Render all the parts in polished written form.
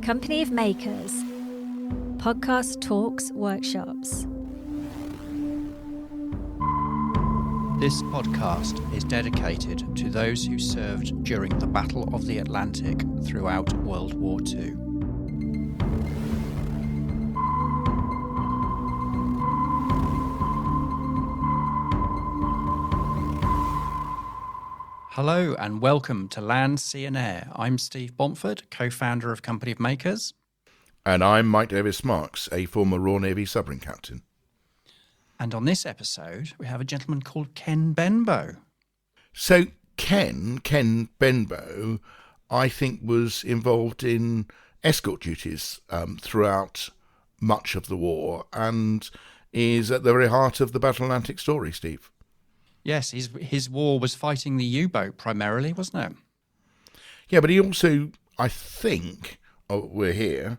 Company of Makers. Podcast talks, workshops. This podcast is dedicated to those who served during the Battle of the Atlantic throughout World War II. Hello and welcome to Land, Sea and Air. I'm Steve Bomford, co-founder of Company of Makers. And I'm Mike Davis-Marks, a former Royal Navy submarine captain. And on this episode, we have a gentleman called Ken Benbow. So Ken Benbow, I think was involved in escort duties throughout much of the war and is at the very heart of the Battle Atlantic story, Steve. Yes, his war was fighting the U-boat primarily, wasn't it? Yeah, but he also, I think, we're here,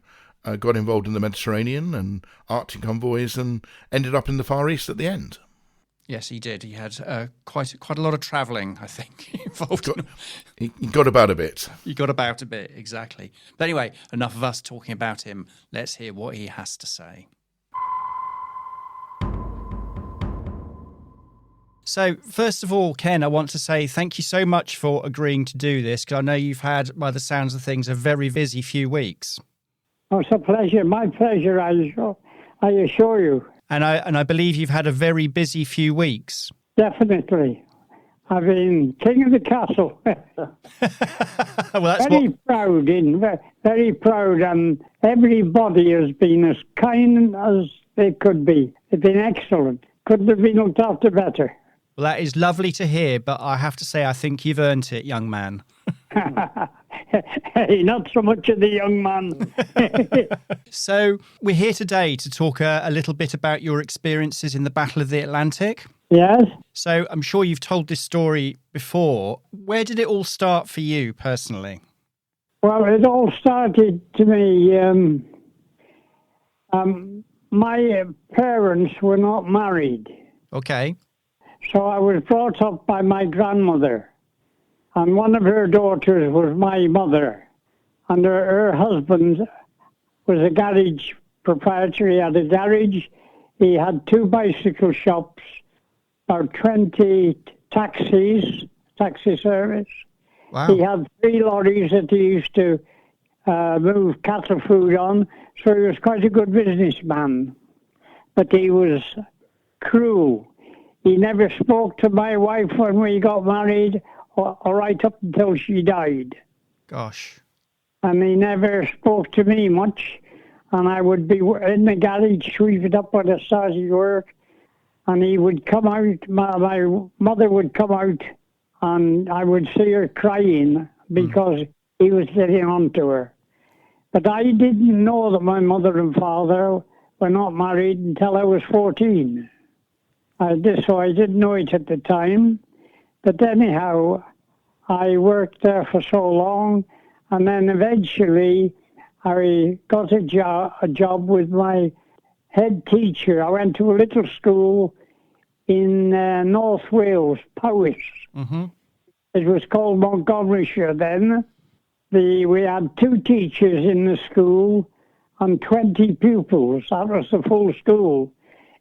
got involved in the Mediterranean and Arctic convoys and ended up in the Far East at the end. Yes, he did. He had quite a lot of travelling, I think, involved. He got about a bit. He got about a bit, exactly. But anyway, enough of us talking about him. Let's hear what he has to say. So, first of all, Ken, I want to say thank you so much for agreeing to do this, because I know you've had, by the sounds of things, a very busy few weeks. Oh, it's a pleasure. My pleasure, I assure you. And I believe you've had a very busy few weeks. Definitely. I've been king of the castle. Well, that's very proud, and everybody has been as kind as they could be. They've been excellent. Couldn't have been looked after better. Well, that is lovely to hear, but I have to say I think you've earned it, young man. Hey, not so much of the young man. So we're here today to talk a little bit about your experiences in the Battle of the Atlantic. Yes? So I'm sure you've told this story before. Where did it all start for you personally? Well, it all started to me. My parents were not married. Okay. So I was brought up by my grandmother. And one of her daughters was my mother. And her husband was a garage proprietor. He had a garage. He had 2 bicycle shops, about 20 taxi service. Wow. He had 3 lorries that he used to move cattle food on. So he was quite a good businessman. But he was cruel. He never spoke to my wife when we got married, or right up until she died. Gosh. And he never spoke to me much. And I would be in the garage sweeping up when I started work. And he would come out, my mother would come out, and I would see her crying because he was getting on to her. But I didn't know that my mother and father were not married until I was 14. So I didn't know it at the time. But anyhow, I worked there for so long, and then eventually I got a job with my head teacher. I went to a little school in North Wales, Powys. Mm-hmm. It was called Montgomeryshire then. We had 2 teachers in the school and 20 pupils. That was the full school.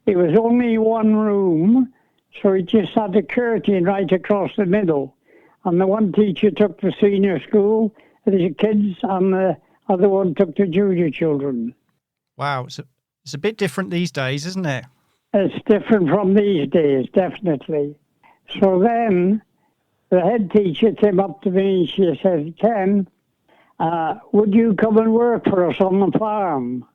It was only 1 room, so it just had a curtain right across the middle. And the one teacher took the senior school, the kids, and the other one took the junior children. Wow, it's a bit different these days, isn't it? It's different from these days, definitely. So then the head teacher came up to me and she said, Ken, would you come and work for us on the farm?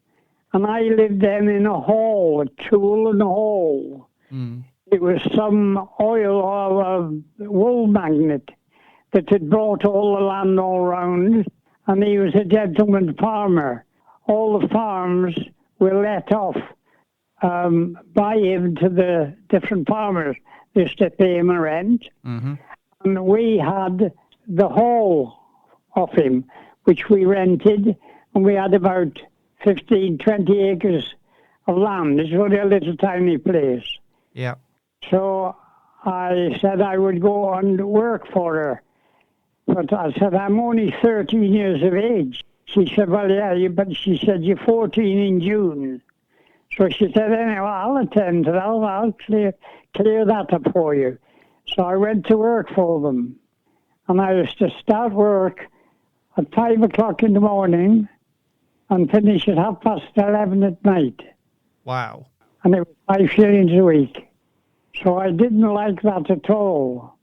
And I lived then in a hall, a tool and a hall. Mm. It was some oil or wool magnate that had bought all the land all round, and he was a gentleman farmer. All the farms were let off by him to the different farmers just to pay him a rent. Mm-hmm. And we had the hall of him, which we rented, and we had about 15, 20 acres of land. It's only a little tiny place. Yeah. So I said I would go and work for her. But I said, I'm only 13 years of age. She said, well, yeah, but she said, you're 14 in June. So she said, anyway, I'll attend to that. I'll clear that up for you. So I went to work for them. And I used to start work at 5 o'clock in the morning and finish at 11:30 at night. Wow. And it was 5 shillings a week. So I didn't like that at all.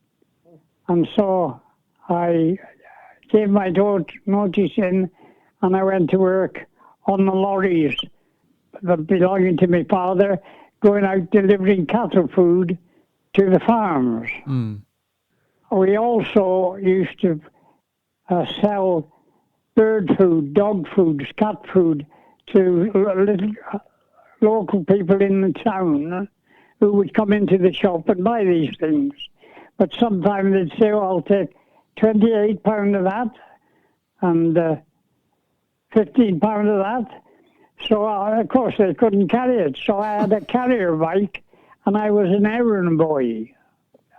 And so I gave my notice in, and I went to work on the lorries that belonging to my father, going out delivering cattle food to the farms. Mm. We also used to sell bird food, dog food, cat food to little local people in the town who would come into the shop and buy these things. But sometimes they'd say, well, I'll take £28 of that and £15 of that. So, of course, they couldn't carry it. So I had a carrier bike, and I was an errand boy.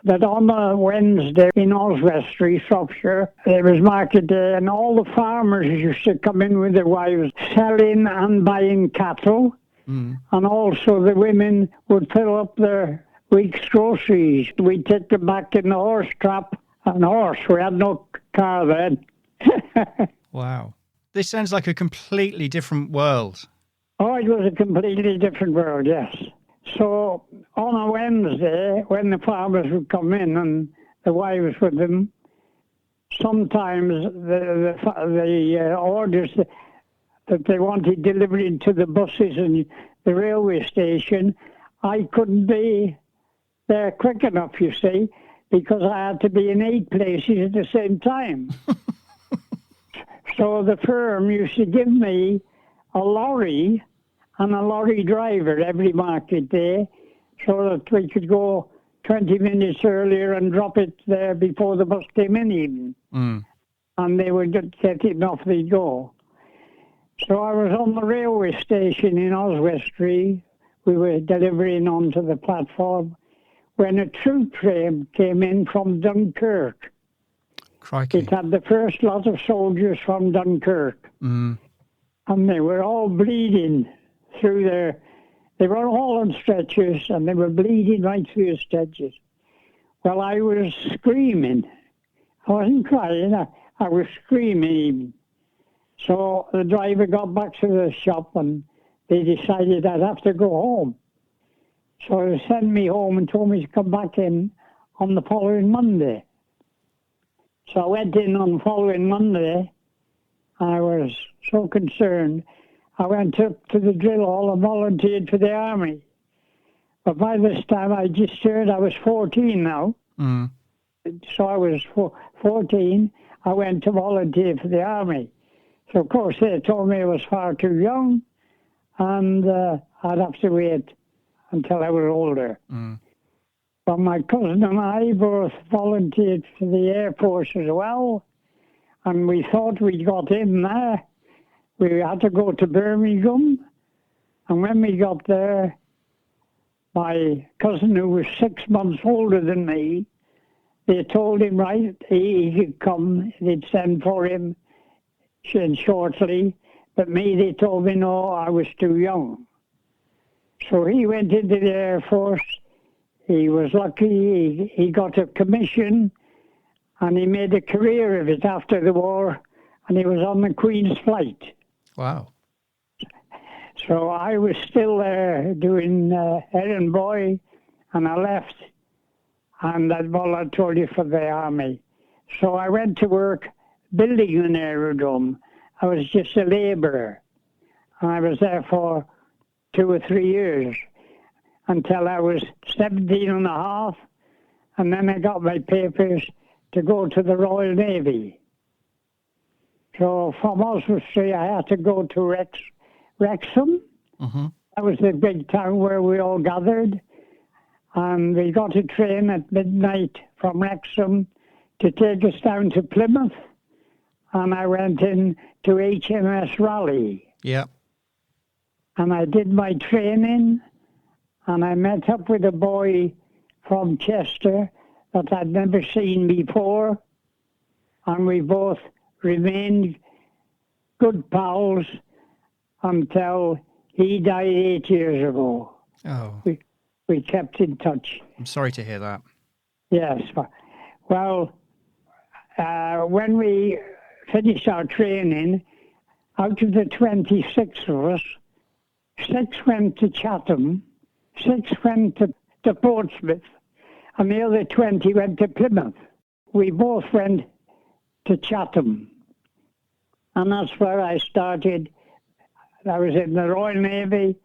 That on a Wednesday in Oswestry, Shropshire, it was market day, and all the farmers used to come in with their wives, selling and buying cattle. Mm. And also the women would fill up their week's groceries. We'd take them back in the horse trap and horse. We had no car then. Wow. This sounds like a completely different world. Oh, it was a completely different world, yes. So on a Wednesday, when the farmers would come in and the wives with them, sometimes the orders that they wanted delivered to the buses and the railway station, I couldn't be there quick enough, you see, because I had to be in 8 places at the same time. So the firm used to give me a lorry and a lorry driver every market day so that we could go 20 minutes earlier and drop it there before the bus came in even. Mm. And they would get it and off they'd go. So I was on the railway station in Oswestry. We were delivering onto the platform when a troop train came in from Dunkirk. Crikey. It had the first lot of soldiers from Dunkirk. Mm. And they were all bleeding through they were all on stretchers and they were bleeding right through the stretchers. Well, I was screaming. I wasn't crying, I was screaming even. So the driver got back to the shop and they decided I'd have to go home. So they sent me home and told me to come back in on the following Monday. So I went in on the following Monday. I was so concerned. I went up to the drill hall and volunteered for the army. But by this time, I just heard I was 14 now. Mm. So I was 14. I went to volunteer for the army. So, of course, they told me I was far too young and I'd have to wait until I was older. Mm. But my cousin and I both volunteered for the Air Force as well. And we thought we got in there. We had to go to Birmingham. And when we got there, my cousin, who was 6 months older than me, they told him, right, he could come. They'd send for him shortly. But me, they told me, no, I was too young. So he went into the Air Force. He was lucky. He got a commission. And he made a career of it after the war. And he was on the Queen's flight. Wow. So I was still there doing errand boy, and I left, and I volunteered for the army. So I went to work building an aerodrome. I was just a labourer, and I was there for 2 or 3 years until I was 17 and a half, and then I got my papers to go to the Royal Navy. So from Oswestry, I had to go to Wrexham. Mm-hmm. That was the big town where we all gathered. And we got a train at midnight from Wrexham to take us down to Plymouth. And I went in to HMS Raleigh. Yeah. And I did my training. And I met up with a boy from Chester that I'd never seen before. And we both remained good pals until he died 8 years ago. Oh, We kept in touch. I'm sorry to hear that. Yes. Well, when we finished our training, out of the 26 of us, 6 went to Chatham, 6 went to Portsmouth, and the other 20 went to Plymouth. We both went to Chatham, and that's where I started. I was in the Royal Navy,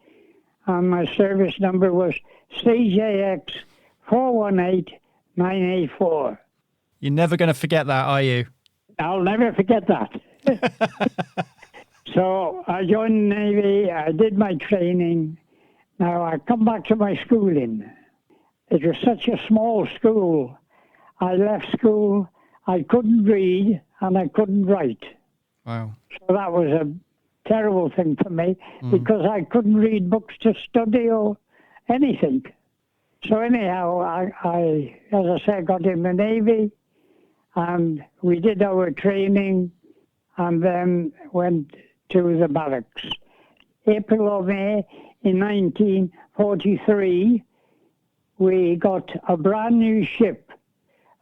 and my service number was CJX 418984. You're never going to forget that, are you? I'll never forget that. So I joined the Navy, I did my training. Now I come back to my schooling. It was such a small school. I left school, I couldn't read and I couldn't write. Wow. So that was a terrible thing for me because I couldn't read books to study or anything. So anyhow, I as I said, got in the Navy and we did our training and then went to the barracks. April or May in 1943, we got a brand new ship,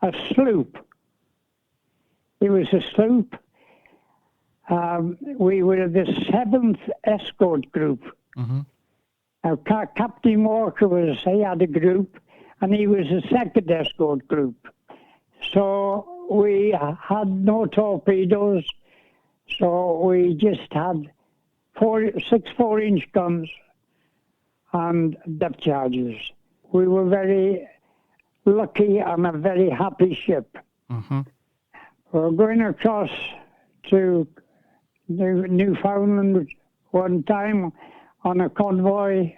a sloop. It was a sloop. We were the 7th escort group. Now, Captain Walker he had a group, and he was the 2nd escort group. So we had no torpedoes, so we just had 6 4-inch guns and depth charges. We were very lucky and a very happy ship. We're going across to Newfoundland one time on a convoy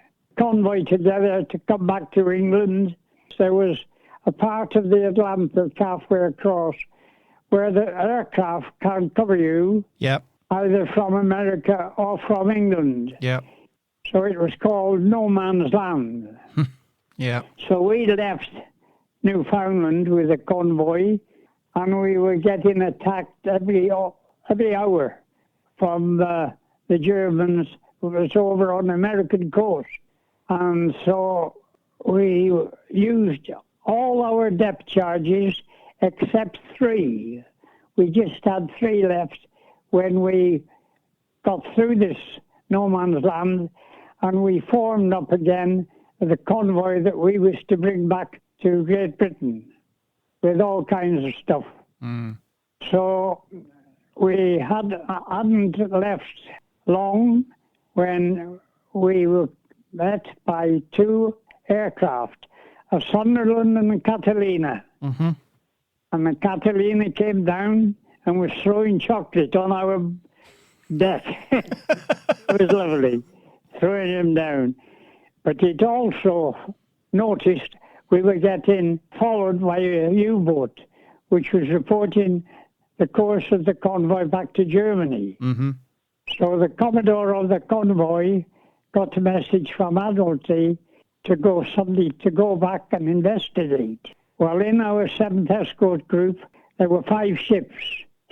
together to come back to England. There was a part of the Atlantic halfway across where the aircraft can't cover you, either from America or from England. So it was called no man's land. So we left Newfoundland with a convoy, and we were getting attacked every hour from the Germans who was over on the American coast. And so we used all our depth charges except 3. We just had 3 left when we got through this no man's land, and we formed up again the convoy that we was to bring back to Great Britain with all kinds of stuff. So we hadn't left long when we were met by 2 aircraft, a Sunderland and a Catalina. And the Catalina came down and was throwing chocolate on our deck. It was lovely, throwing him down. But it also noticed we were getting followed by a U-boat, which was reporting the course of the convoy back to Germany. So the commodore of the convoy got a message from Admiralty to go back and investigate. Well, in our 7th escort group, there were 5 ships.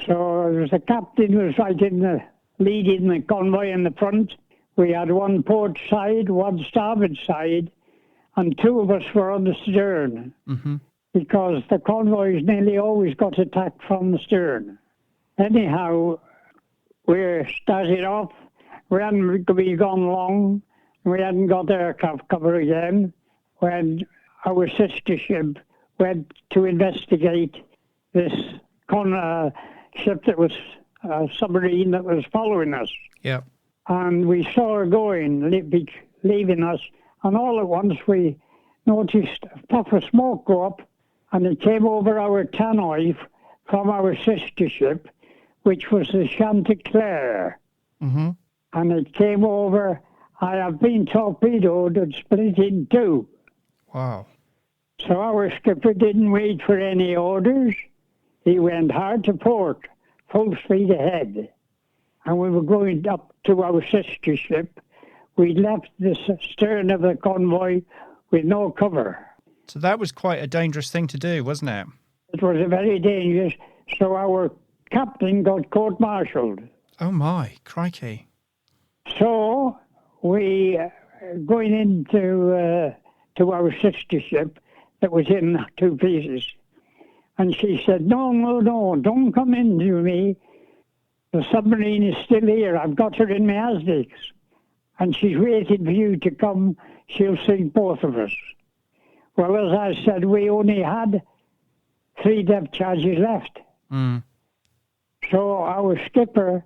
So there was the captain who was right in the leading the convoy in the front. We had 1 port side, 1 starboard side, and 2 of us were on the stern because the convoys nearly always got attacked from the stern. Anyhow, we started off. We hadn't been gone long. We hadn't got aircraft cover again when our sister ship went to investigate this ship that was a submarine that was following us. And we saw her going, leaving us. And all at once we noticed a puff of smoke go up, and it came over our tannoy from our sister ship, which was the Chanticleer. And it came over. I have been torpedoed and split in 2. Wow. So our skipper didn't wait for any orders. He went hard to port, full speed ahead. And we were going up to our sister ship. We left the stern of the convoy with no cover. So that was quite a dangerous thing to do, wasn't it? It was very dangerous. So our captain got court-martialed. Oh my, crikey. So we going into to our sister ship that was in 2 pieces. And she said, no, don't come into me. The submarine is still here. I've got her in my Asdics. And she's waiting for you to come. She'll sink both of us. Well, as I said, we only had 3 depth charges left. Mm. So our skipper,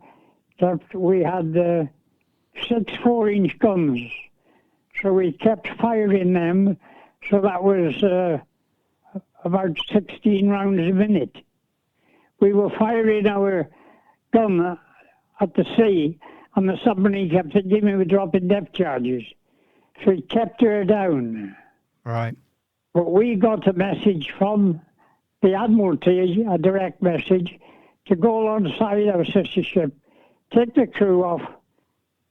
we had 6 4-inch guns. So we kept firing them. So that was about 16 rounds a minute. We were firing our gun at the sea, and the submarine kept thinking we were dropping depth charges. So it kept her down. Right. But we got a message from the Admiralty, a direct message, to go alongside our sister ship, take the crew off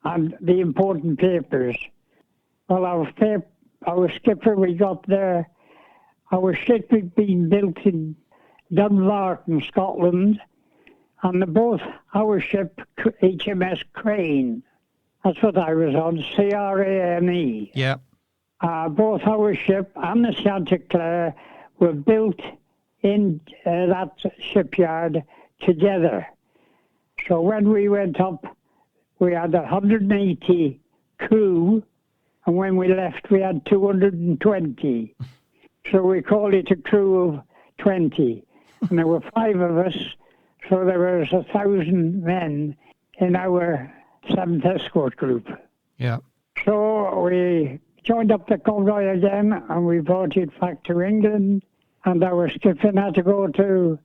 and the important papers. Well, our skipper, we got there. Our ship had been built in Dunbarton, Scotland, and both our ship, HMS Crane, that's what I was on, Crane. Yeah. Both our ship and the Chanticleer were built in that shipyard together. So when we went up, we had 180 crew, and when we left, we had 220. So we called it a crew of 20. And there were 5 of us, so there was 1,000 men in our 7th Escort Group. Yeah. So we joined up the convoy again, and we brought it back to England, and our skipper had to go to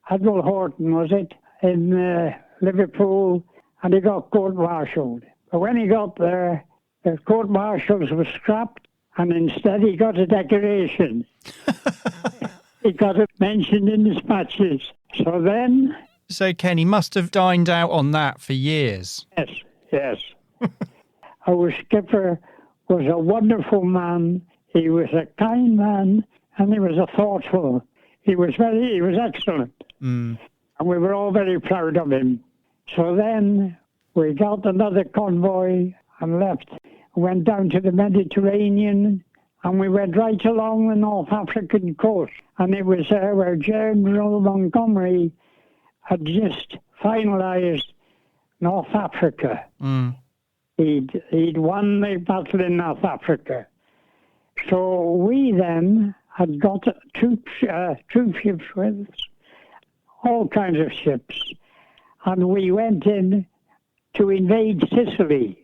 Admiral Horton, was it, in Liverpool, and he got court-martialed. But when he got there, the court-martials were scrapped, and instead he got a decoration. He got it mentioned in dispatches. So then... So, Ken, he must have dined out on that for years. Yes. Our skipper was a wonderful man. He was a kind man, and he was a thoughtful. He was excellent. Mm. And we were all very proud of him. So then we got another convoy and left. Went down to the Mediterranean, and we went right along the North African coast. And it was there where General Montgomery had just finalised North Africa. Mm. He'd won the battle in North Africa. So we then had got troop ships with us, all kinds of ships. And we went in to invade Sicily.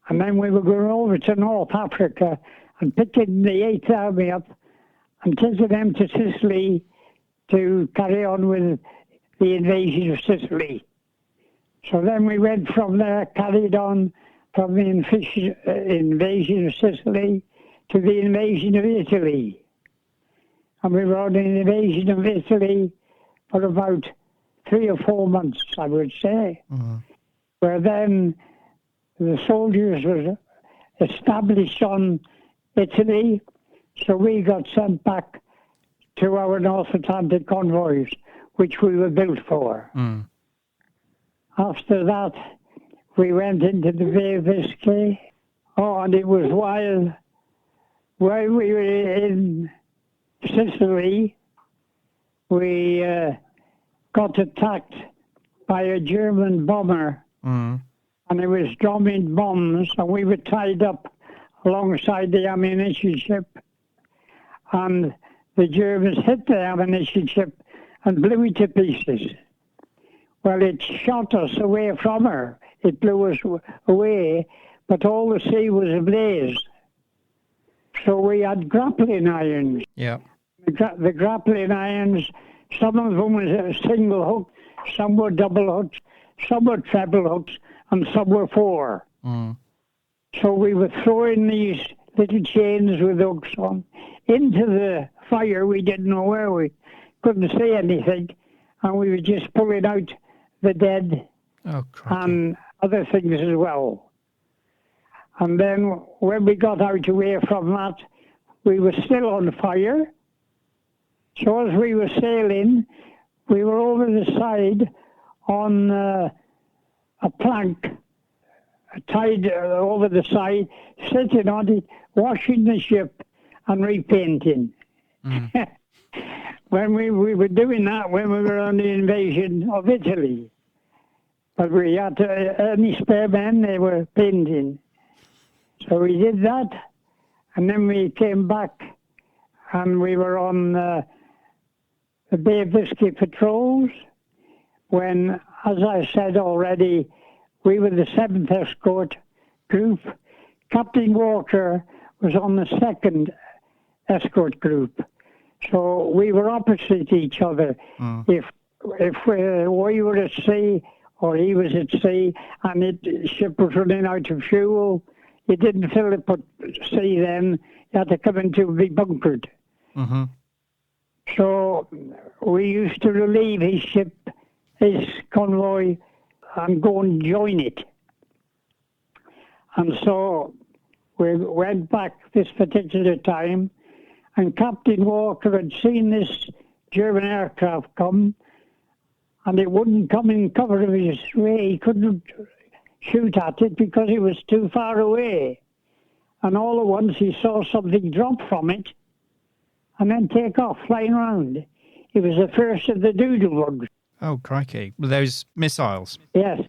And then we were going over to North Africa and picking the 8th Army up and taking them to Sicily to carry on with the invasion of Sicily. So then we went from there, carried on from the invasion of Sicily to the invasion of Italy. And we were on an invasion of Italy for about 3 or 4 months, I would say, where then the soldiers were established on Italy, so we got sent back to our North Atlantic convoys, which we were built for. Mm. After that, we went into the Bay of Biscay. Oh, and it was while we were in Sicily, we got attacked by a German bomber. Mm. And it was dropping bombs, and we were tied up alongside the ammunition ship. And the Germans hit the ammunition ship and blew it to pieces. Well, it shot us away from her. It blew us away, but all the sea was ablaze. So we had grappling irons. Yeah. The grappling irons, some of them was a single hook, some were double hooks, some were treble hooks, and some were 4. Mm. So we were throwing these little chains with hooks on into the fire. We didn't know where. We couldn't see anything, and we were just pulling out the dead and other things as well. And then when we got out away from that, we were still on fire. So as we were sailing, we were over the side on a plank tied over the side, sitting on it, washing the ship and repainting. When we were doing that when we were on the invasion of Italy. But we had any spare men, they were painting. So we did that, and then we came back and we were on the Bay of Biscay patrols when, as I said already, we were the 7th escort group. Captain Walker was on the 2nd escort group. So we were opposite each other. If we were at sea or he was at sea and the ship was running out of fuel, you didn't fill it at sea then. You had to come in to be bunkered. So we used to relieve his ship, his convoy, and go and join it. And so we went back this particular time, and Captain Walker had seen this German aircraft come, and it wouldn't come in cover of his way. He couldn't shoot at it because it was too far away. And all at once he saw something drop from it and then take off, flying around. It was the first of the doodlebugs. Oh, crikey. Were those missiles? Yes.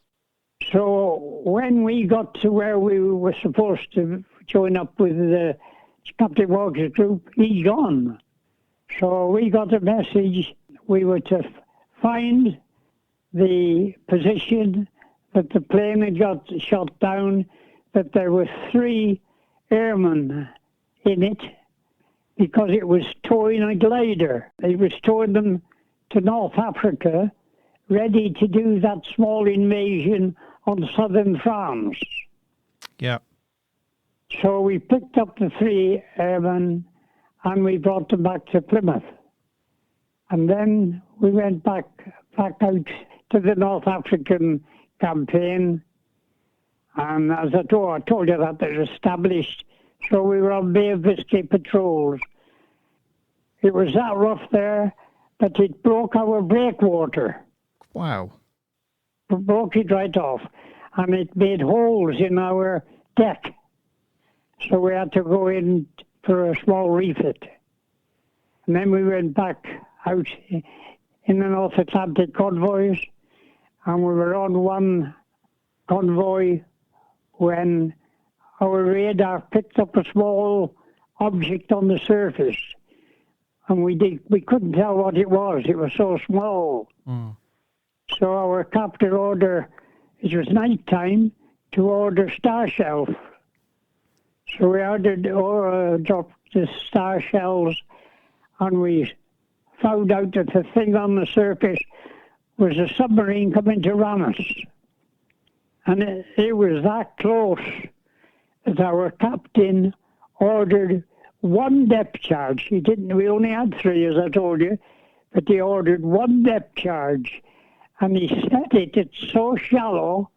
So when we got to where we were supposed to join up with the Captain Walker's group, he'd gone. So we got a message. We were to find the position that the plane had got shot down, that there were 3 airmen in it because it was towing a glider. It was towing them to North Africa, ready to do that small invasion on southern France. Yeah. So we picked up the 3 airmen and we brought them back to Plymouth. And then we went back out to the North African campaign. And as I told you that they're established. So we were on Bay of Biscay patrols. It was that rough there that it broke our breakwater. Wow. It broke it right off. And it made holes in our deck. So we had to go in for a small refit. And then we went back out in the North Atlantic convoys. And we were on one convoy when our radar picked up a small object on the surface. And we couldn't tell what it was. It was so small. So our captain ordered, it was night time, to order star shells. So we dropped the star shells, and we found out that the thing on the surface was a submarine coming to ram us. And it was that close that our captain ordered 1 depth charge. We only had 3, as I told you, but he ordered 1 depth charge. And he set it, it's so shallow,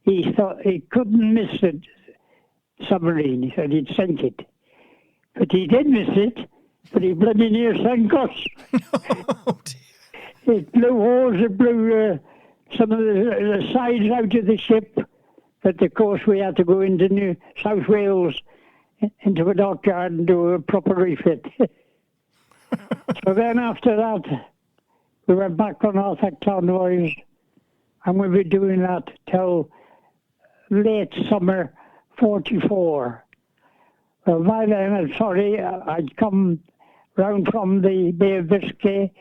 he thought he couldn't miss the submarine. He said he'd sink it. But he did miss it, but he bloody near sank us. Oh, dear. It blew holes, it blew some of the sides out of the ship. But of course we had to go into New South Wales, into a dockyard and do a proper refit. So then after that, we went back on Norfolk convoys, and we were doing that till late summer 44. Well, by then, I'd come round from the Bay of Biscay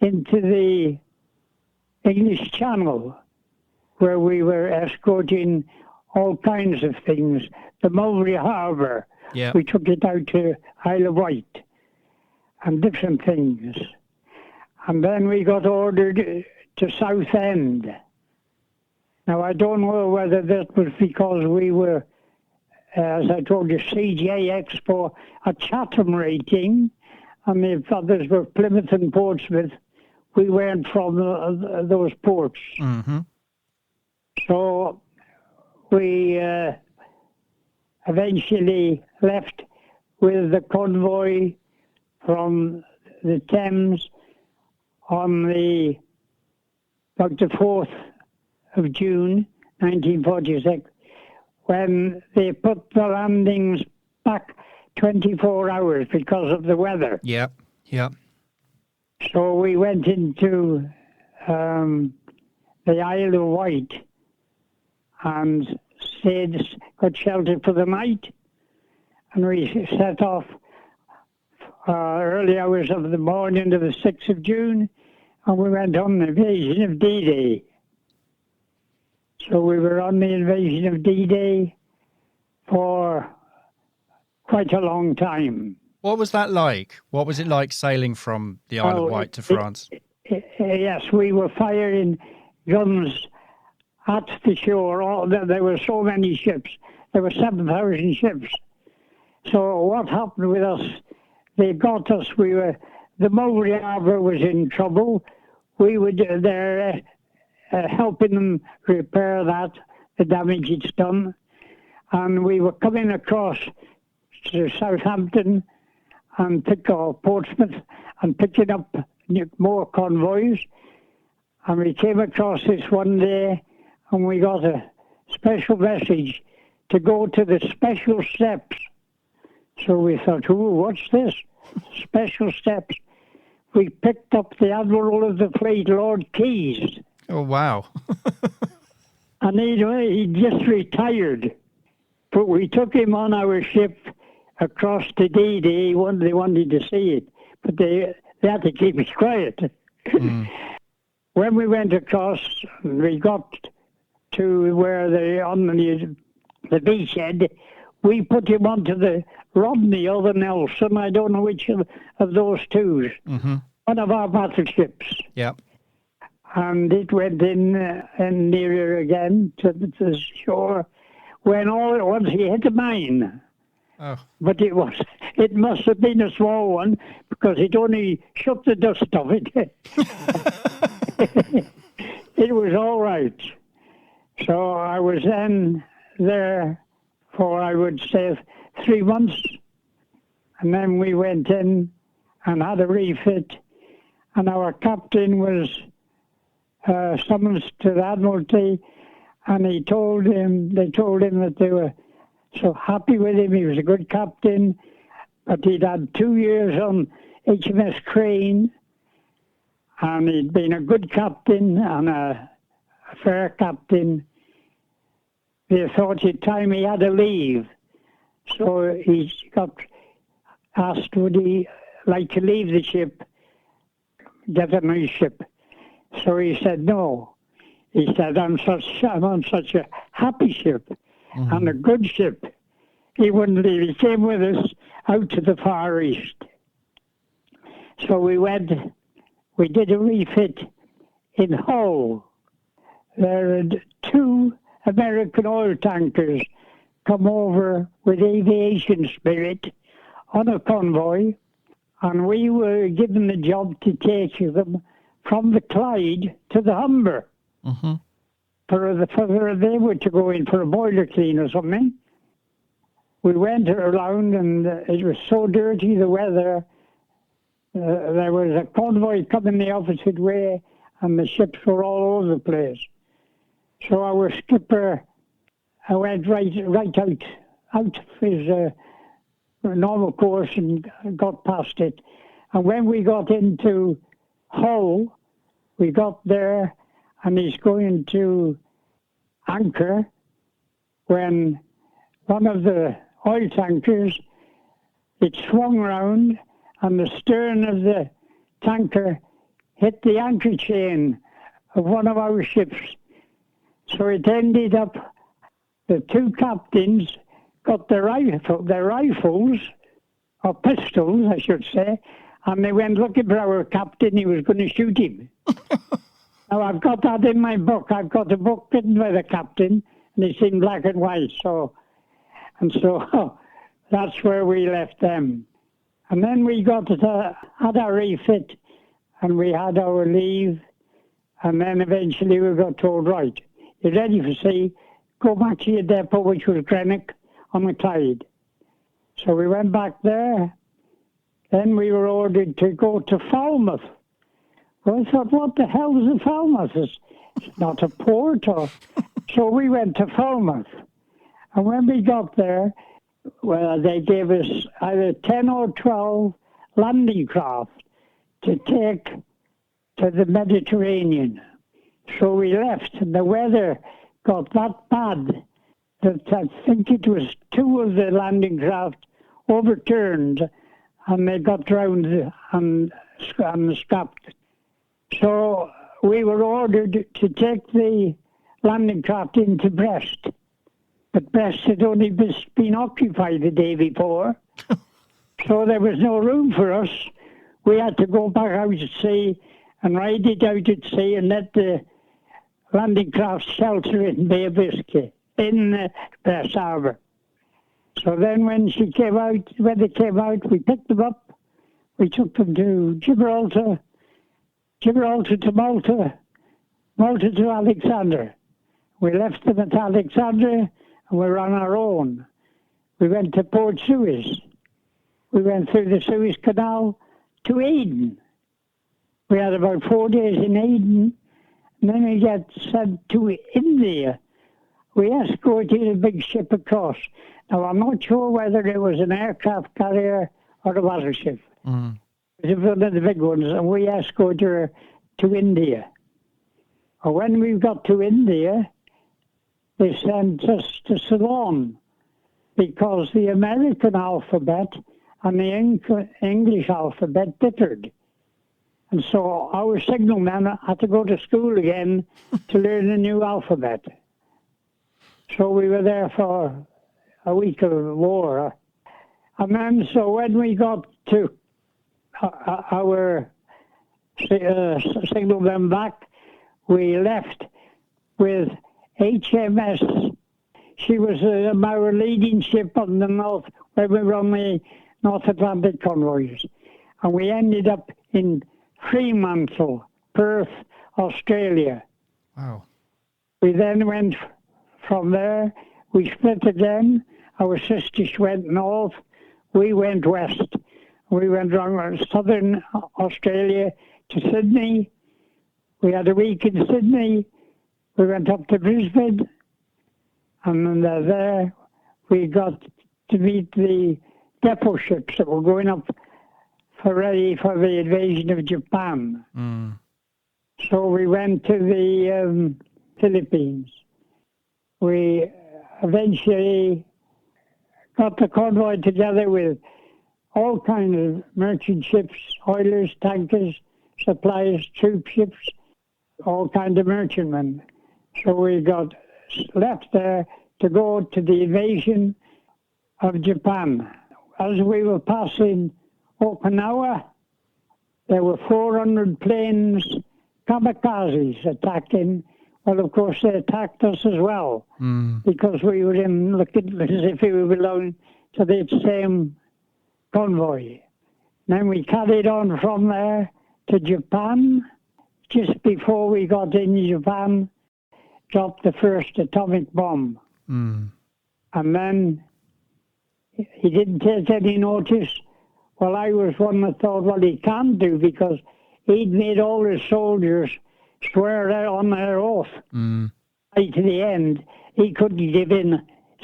into the English Channel, where we were escorting all kinds of things. The Mulberry Harbour, we took it out to Isle of Wight, and different things. And then we got ordered to Southend. Now, I don't know whether that was because we were, as I told you, CJX for a Chatham rating, and the others were Plymouth and Portsmouth. We weren't from those ports. So we eventually left with the convoy from the Thames on about the 4th of June, 1946, when they put the landings back 24 hours because of the weather. Yep. Yep. So we went into the Isle of Wight and got shelter for the night. And we set off early hours of the morning to the 6th of June, and we went on the invasion of D-Day. So we were on the invasion of D-Day for quite a long time. What was that like? What was it like sailing from the Isle of Wight to France? Yes, we were firing guns at the shore. There were so many ships. There were 7,000 ships. So what happened with us, they got us, the Mowbray Harbour was in trouble. We were there helping them repair the damage it's done. And we were coming across to Southampton and Portsmouth and picking up more convoys. And we came across this one day and we got a special message to go to the special steps. So we thought, what's this? Special steps. We picked up the Admiral of the Fleet, Lord Keyes. Oh, wow. And he just retired. But we took him on our ship across to D-Day. They wanted to see it, but they had to keep us quiet. Mm. When we went across, we got to where on the beachhead, we put him onto the Rodney or the Nelson. I don't know which of those two. Mm-hmm. One of our battleships. Yep. And it went in nearer again to the shore when all at once he hit a mine. Oh. But it must have been a small one because it only shook the dust off it. It was all right. So I was then there for, I would say, 3 months. And then we went in and had a refit. And our captain was summoned to the Admiralty. And they told him that they were so happy with him. He was a good captain. But he'd had 2 years on HMS Crane. And he'd been a good captain and a fair captain. They thought it time he had to leave. So he got asked, would he like to leave the ship, get a new ship? So he said no. He said, I'm on such a happy ship and a good ship. He wouldn't leave. He came with us out to the Far East. So we did a refit in Hull. There had 2 American oil tankers come over with aviation spirit on a convoy, and we were given the job to take them from the Clyde to the Humber. Mm-hmm. They were to go in for a boiler clean or something. We went around and it was so dirty, the weather. There was a convoy coming the opposite way and the ships were all over the place. So our skipper went right out of his normal course and got past it. And when we got into Hull, we got there and he's going to anchor when one of the oil tankers, it swung round and the stern of the tanker hit the anchor chain of one of our ships. So it ended up, the 2 captains got their rifles, or pistols, I should say, and they went looking for our captain. He was going to shoot him. Now, I've got that in my book. I've got a book written by the captain, and it's in black and white. So that's where we left them. And then we had our refit, and we had our leave, and then eventually we got told, right, you're ready for sea, go back to your depot, which was Greenock on the Clyde. So we went back there. Then we were ordered to go to Falmouth. Well, I thought, what the hell is a Falmouth? It's not a port or So we went to Falmouth. And when we got there, well, they gave us either 10 or 12 landing craft to take to the Mediterranean. So we left, and the weather got that bad that I think it was 2 of the landing craft overturned, and they got drowned and scrapped. So we were ordered to take the landing craft into Brest. But Brest had only been occupied the day before, so there was no room for us. We had to go back out at sea and ride it out at sea and let the landing craft shelter in Bay of Biscay, in Brest Harbour. So then when they came out, we picked them up. We took them to Gibraltar to Malta, Malta to Alexandria. We left them at Alexandria, and we were on our own. We went to Port Suez. We went through the Suez Canal to Aden. We had about 4 days in Aden, and then we got sent to India. We escorted a big ship across. Now, I'm not sure whether it was an aircraft carrier or a battleship. It was one of the big ones, and we escorted her to India. And when we got to India, they sent us to Ceylon because the American alphabet and the English alphabet differed. And so our signalmen had to go to school again to learn a new alphabet. So we were there for a week of war. And then, so when we got to our signalmen back, we left with HMS. She was our leading ship on the north, when we were on the North Atlantic convoys. And we ended up in Fremantle, Perth, Australia. Wow. We then went from there, we split again. Our sisters went north, we went west. We went around southern Australia to Sydney. We had a week in Sydney. We went up to Brisbane. And then there we got to meet the depot ships that were going up ready for the invasion of Japan. So we went to the Philippines. We eventually got the convoy together with all kinds of merchant ships, oilers, tankers, supplies, troop ships, all kinds of merchantmen. So we got left there to go to the invasion of Japan. As we were passing Okinawa, there were 400 planes, kamikazes, attacking. Well, of course, they attacked us as well, because we were looking as if we belonged to the same convoy. Then we carried on from there to Japan. Just before we got in Japan, dropped the first atomic bomb. And then he didn't take any notice. Well, I was one that thought, well, he can't do, because he'd made all his soldiers swear on their oath. Right to the end, he couldn't give in,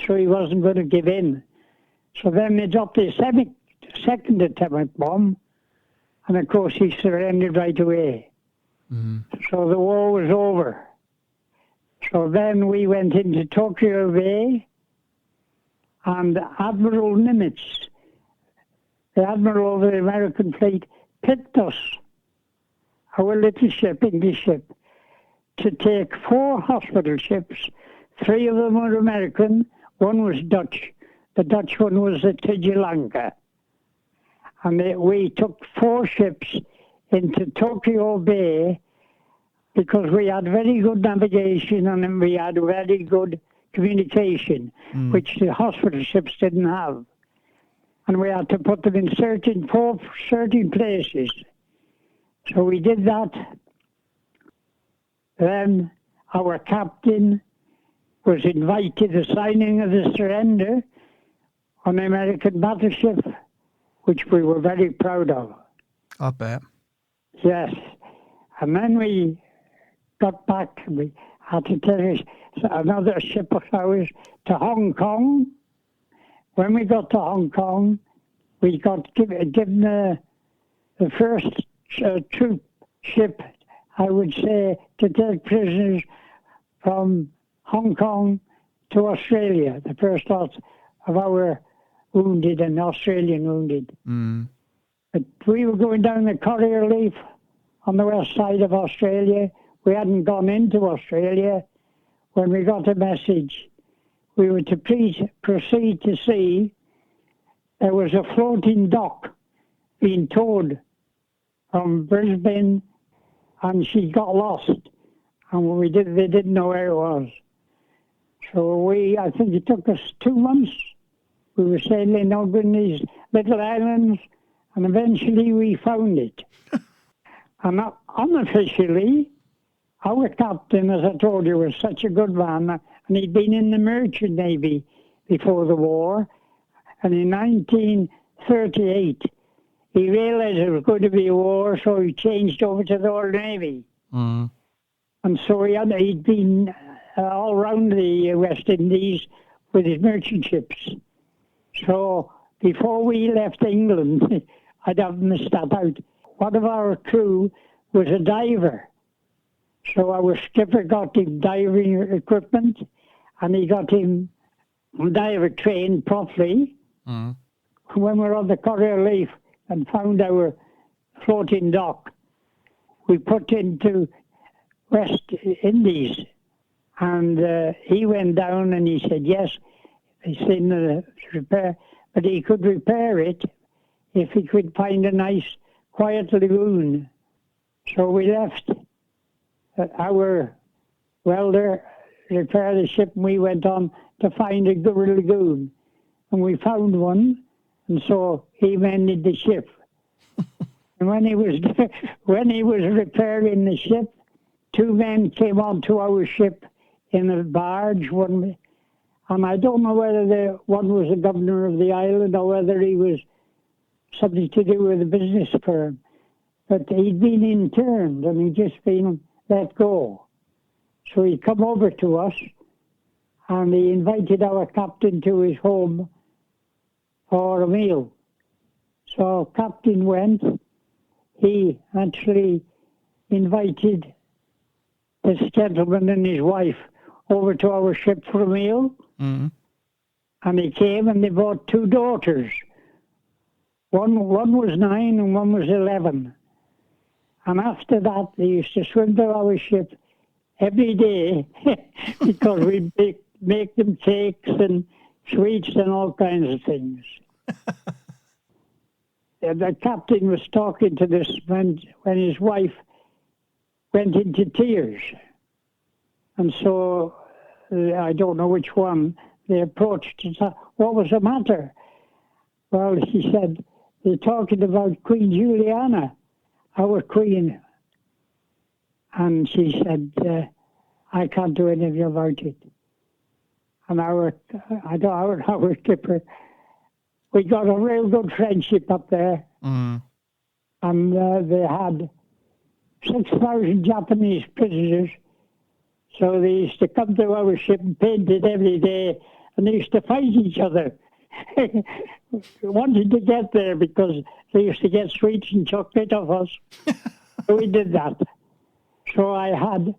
so he wasn't going to give in. So then they dropped the second atomic bomb, and of course he surrendered right away. So the war was over. So then we went into Tokyo Bay, and Admiral Nimitz, the admiral of the American fleet, picked us, our little ship, English ship, to take 4 hospital ships. 3 of them were American, 1 was Dutch. The Dutch one was the Tijulanka. And we took 4 ships into Tokyo Bay because we had very good navigation and we had very good communication, which the hospital ships didn't have. And we had to put them in certain places. So we did that. Then our captain was invited to the signing of the surrender on an American battleship, which we were very proud of. I bet. Yes. And then we got back, had to take another ship of ours to Hong Kong. When we got to Hong Kong, we got given the first troop ship, I would say, to take prisoners from Hong Kong to Australia, the first lot of our wounded and Australian wounded. Mm. But we were going down the Courier Leaf on the west side of Australia. We hadn't gone into Australia when we got a message. We were to proceed to sea. There was a floating dock being towed from Brisbane, and she got lost. And they didn't know where it was. So I think it took us 2 months. We were sailing over in these little islands, and eventually we found it. And unofficially, our captain, as I told you, was such a good man, and he'd been in the Merchant Navy before the war. And in 1938, he realized there was going to be a war, so he changed over to the Royal Navy. Mm. And so he'd been all around the West Indies with his merchant ships. So before we left England, I'd have missed that out. One of our crew was a diver. So our skipper got him diving equipment, and he got him diver trained properly. Mm. When we were on the Courier Leaf and found our floating dock, we put into West Indies, and he went down and he said, yes, it's in the repair, but he could repair it if he could find a nice, quiet lagoon. So we left our welder repair the ship, and we went on to find a good lagoon. And we found one, and so he mended the ship. And when he was repairing the ship, 2 men came onto our ship in a barge. And I don't know whether one was the governor of the island or whether he was something to do with a business firm. But he'd been interned and he'd just been let go. So he come over to us and he invited our captain to his home for a meal. So captain went. He actually invited this gentleman and his wife over to our ship for a meal. Mm. And he came and they brought 2 daughters. One was 9 and one was 11. And after that, they used to swim to our ship every day because we'd make them cakes and sweets and all kinds of things. The captain was talking to this when his wife went into tears. And so, I don't know which one, they approached and said, what was the matter? Well, he said, they're talking about Queen Juliana, our queen. And she said, I can't do anything about it. And our skipper, we got a real good friendship up there. Mm. And they had 6,000 Japanese prisoners. So they used to come to our ship and paint it every day, and they used to fight each other. Wanted to get there because they used to get sweets and chocolate off us. So we did that. So I had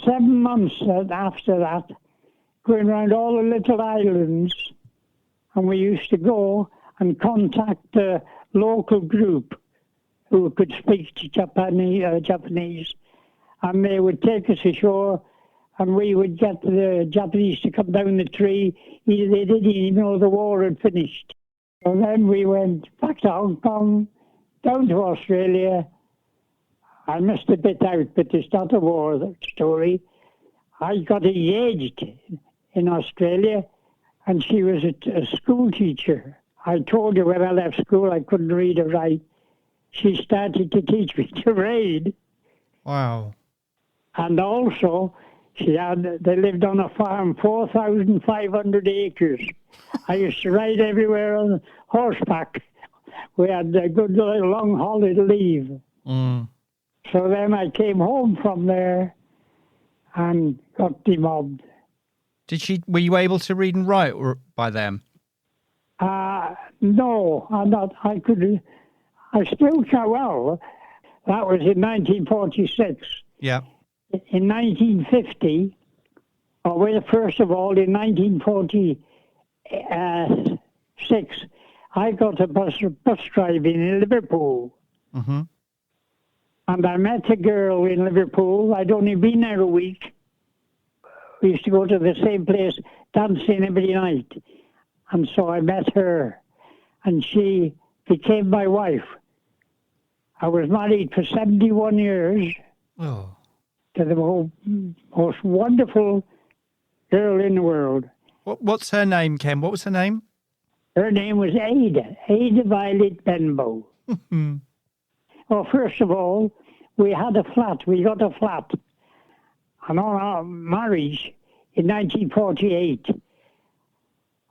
7 months after that going around all the little islands, and we used to go and contact the local group who could speak to Japanese, and they would take us ashore, and we would get the Japanese to come down the tree. They didn't even know the war had finished. And then we went back to Hong Kong, down to Australia. I missed a bit out, but it's not a war story. I got engaged in Australia, and she was a school teacher. I told her when I left school I couldn't read or write. She started to teach me to read. Wow. And also, they lived on a farm, 4,500 acres. I used to ride everywhere on horseback. We had a good long holiday leave. Mm. So then I came home from there, and got demobbed. Were you able to read and write by then? No, I'm not. I still can well. That was in 1946. Yeah. In 1950, first of all, in 1946, I got a bus driving in Liverpool. Mm-hmm. And I met a girl in Liverpool. I'd only been there a week. We used to go to the same place, dancing every night. And so I met her, and she became my wife. I was married for 71 years to the most wonderful girl in the world. What's her name, Ken? What was her name? Her name was Ada Violet Benbow. Well, first of all, we had a flat. We got a flat. And on our marriage in 1948,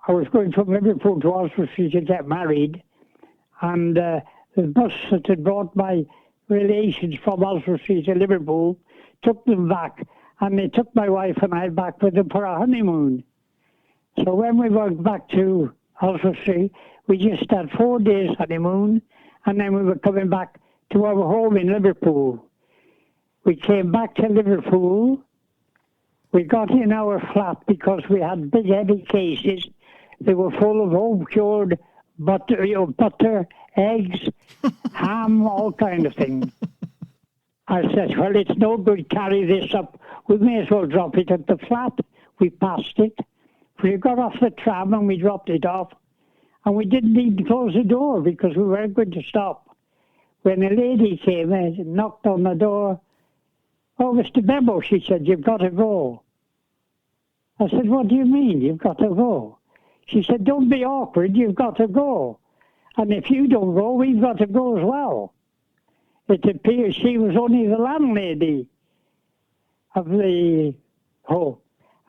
I was going from Liverpool to Oswestry to get married. And the bus that had brought my relations from Oswestry to Liverpool took them back. And they took my wife and I back with them for a honeymoon. So when we went back to Oswestry, we just had 4 days honeymoon. And then we were coming back to our home in Liverpool. We came back to Liverpool. We got in our flat because we had big heavy cases. They were full of home-cured butter, eggs, ham, all kind of things. I said, well, it's no good carry this up. We may as well drop it at the flat. We passed it. We got off the tram and we dropped it off. And we didn't need to close the door because we weren't going to stop. When a lady came in and knocked on the door, "Oh, Mr. Bebo," she said, "you've got to go." I said, "What do you mean, you've got to go?" She said, "Don't be awkward, you've got to go. And if you don't go, we've got to go as well." It appears she was only the landlady of the home.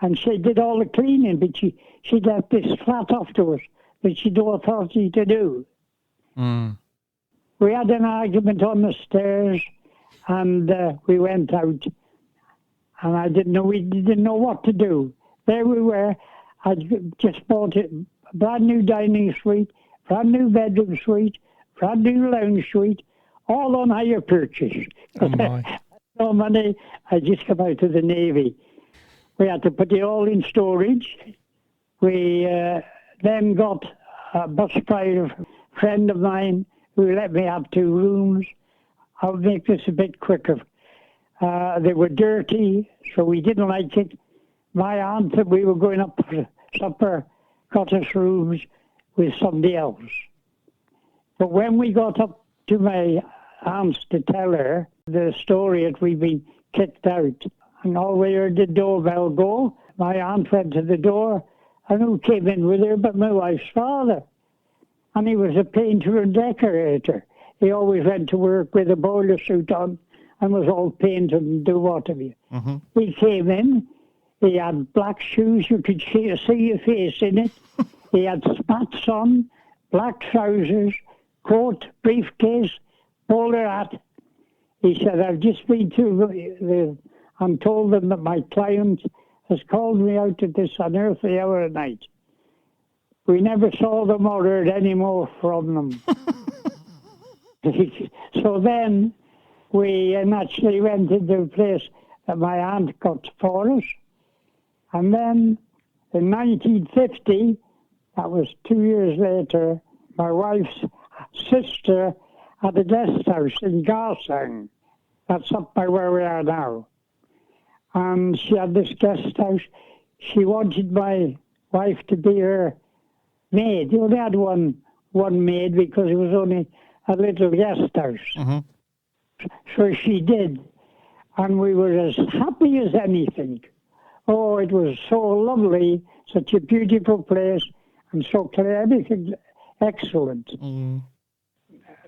And she did all the cleaning, but she left this flat off to us that she'd no authority to do. We had an argument on the stairs, and we went out. And we didn't know what to do. There we were. I just bought a brand new dining suite, brand new bedroom suite, brand new lounge suite, all on hire purchase. Oh my. No money. I just come out of the Navy. We had to put it all in storage. We then got a bus driver friend of mine who let me have 2 rooms. I'll make this a bit quicker. They were dirty, so we didn't like it. My aunt that we were going up for supper got us rooms with somebody else. But when we got up to my aunt's to tell her the story that we'd been kicked out, and all we heard the doorbell go, my aunt went to the door, and who came in with her but my wife's father? And he was a painter and decorator. He always went to work with a bowler suit on and was all painted and do what have you. Mm-hmm. He came in, he had black shoes, you could see your face in it. He had spats on, black trousers, coat, briefcase, bowler hat. He said, "I've just been to and told them that my client has called me out at this unearthly hour at night. We never saw them or heard any more from them." So then we naturally went into a place that my aunt got for us. And then in 1950, that was 2 years later, my wife's sister had a guest house in Garsang. That's up by where we are now. And she had this guest house. She wanted my wife to be her maid. They only had one maid because it was only a little guest house. Mm-hmm. So she did. And we were as happy as anything. Oh, it was so lovely, such a beautiful place, and so clear, everything excellent. Mm.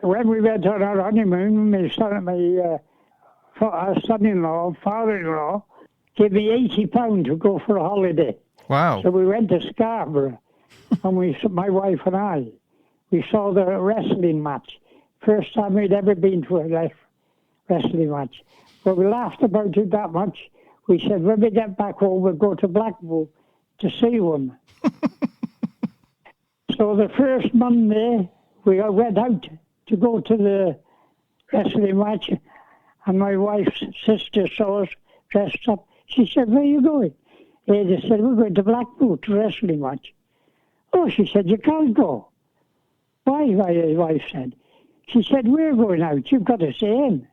When we went on our honeymoon, my son-in-law, father-in-law, gave me £80 to go for a holiday. Wow. So we went to Scarborough, and my wife and I, we saw the wrestling match. First time we'd ever been to a wrestling match. But we laughed about it that much. We said, when we get back home, we'll go to Blackpool to see one. So the first Monday, we went out to go to the wrestling match, and my wife's sister saw us dressed up. She said, where are you going? Ada said, we're going to Blackpool to wrestling match. Oh, she said, you can't go. Why, my wife said. She said, we're going out, you've got to stay in.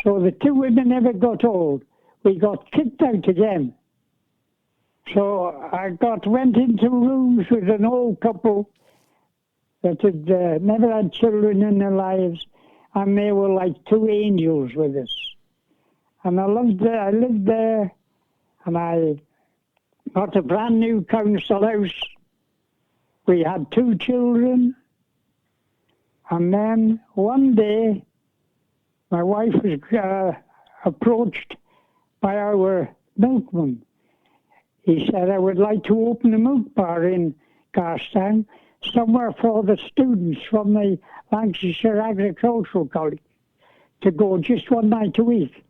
So the two women never got old. We got kicked out again. So I went into rooms with an old couple that had never had children in their lives, and they were like two angels with us. And I lived there, and I got a brand new council house. We had 2 children, and then one day my wife was approached by our milkman. He said, I would like to open a milk bar in Garstang, somewhere for the students from the Lancashire Agricultural College to go just one night a week.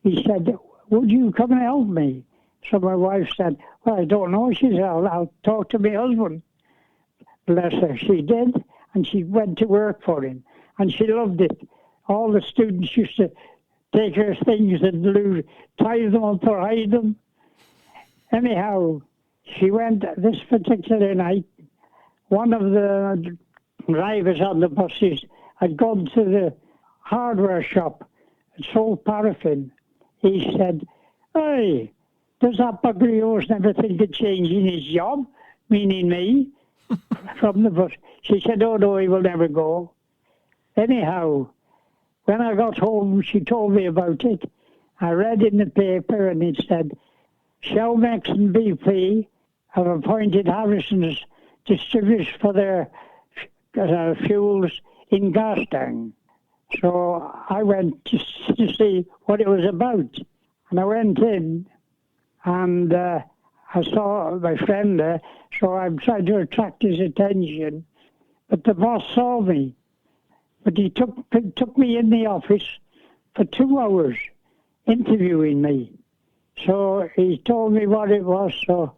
He said, would you come and help me? So my wife said, well, I don't know. She said, I'll talk to my husband. Bless her. She did, and she went to work for him, and she loved it. All the students used to take her things and tie them up or hide them. Anyhow, she went this particular night. One of the drivers on the buses had gone to the hardware shop and sold paraffin. He said, hey, does that bugger of yours never think of changing his job? Meaning me, from the bus. She said, oh no, he will never go. Anyhow, when I got home, she told me about it. I read in the paper and it said, Shellmex and BP have appointed Harrison's distributors for their fuels in Garstang. So I went to see what it was about. And I went in and I saw my friend there, so I tried to attract his attention. But the boss saw me. But he took me in the office for 2 hours interviewing me. So he told me what it was. So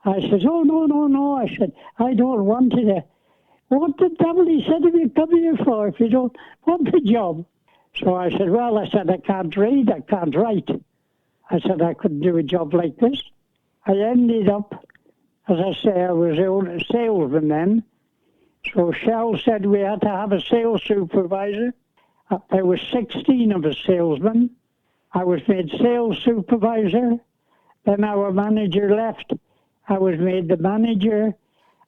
I said, oh, no. I said, I don't want it. What the devil, he said, have you come here for if you don't want the job? So I said, I can't read, I can't write. I said, I couldn't do a job like this. I ended up, as I say, I was a salesman then. So Shell said we had to have a sales supervisor. There were 16 of us salesmen. I was made sales supervisor. Then our manager left. I was made the manager.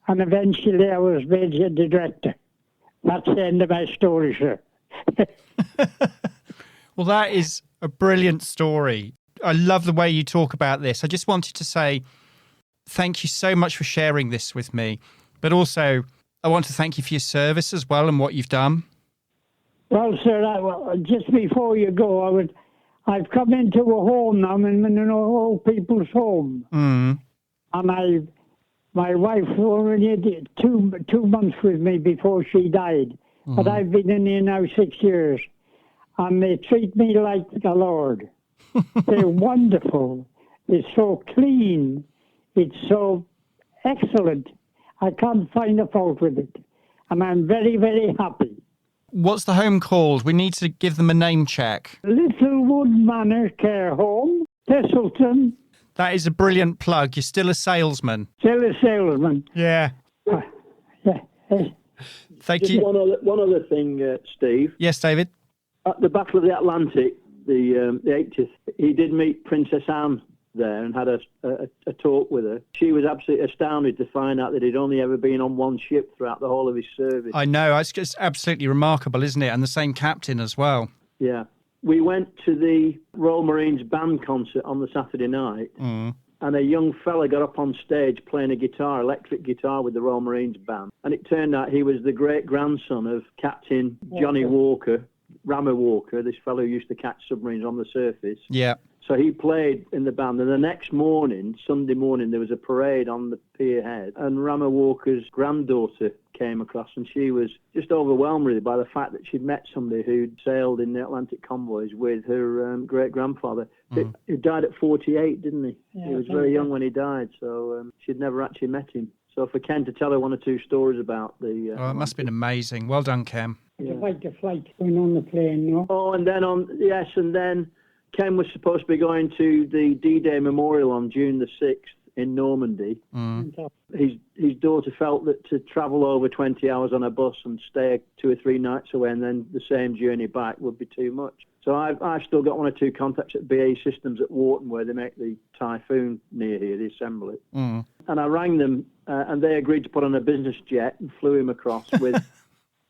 And eventually I was made the director. That's the end of my story, sir. Well, that is a brilliant story. I love the way you talk about this. I just wanted to say thank you so much for sharing this with me. But also, I want to thank you for your service as well and what you've done. Well, sir, just before you go, I've come into a home now. I'm in an old people's home. Mm. And my wife only did 2 months with me before she died. Mm. But I've been in here now 6 years. And they treat me like the Lord. They're wonderful. It's so clean. It's so excellent. I can't find a fault with it. And I'm very, very happy. What's the home called? We need to give them a name check. Littlewood Manor Care Home, Thistleton. That is a brilliant plug. You're still a salesman. Still a salesman. Yeah. Yeah. Thank Just you. One other thing, Steve. Yes, David? At the Battle of the Atlantic, the 80th, he did meet Princess Anne there and had a talk with her. She was absolutely astounded to find out that he'd only ever been on one ship throughout the whole of his service. I know. It's just absolutely remarkable, isn't it? And the same captain as well. Yeah. We went to the Royal Marines band concert on the Saturday night, and a young fella got up on stage playing a guitar, electric guitar, with the Royal Marines band. And it turned out he was the great-grandson of Captain Johnny Walker, Rammer Walker, this fellow who used to catch submarines on the surface. Yeah. So he played in the band, and the next morning, Sunday morning, there was a parade on the pier head, and Rama Walker's granddaughter came across, and she was just overwhelmed really by the fact that she'd met somebody who'd sailed in the Atlantic Convoys with her great-grandfather, who died at 48, didn't he? Yeah, He was very young when he died, so she'd never actually met him. So for Ken to tell her one or two stories about the... Oh, it must have been amazing. Well done, Ken. To fight the flight going on the plane, no? Oh, and then Ken was supposed to be going to the D-Day Memorial on June the 6th in Normandy. His daughter felt that to travel over 20 hours on a bus and stay 2 or 3 nights away and then the same journey back would be too much. So I've still got 1 or 2 contacts at BAE Systems at Wharton where they make the Typhoon near here, they assemble it. And I rang them and they agreed to put on a business jet and flew him across with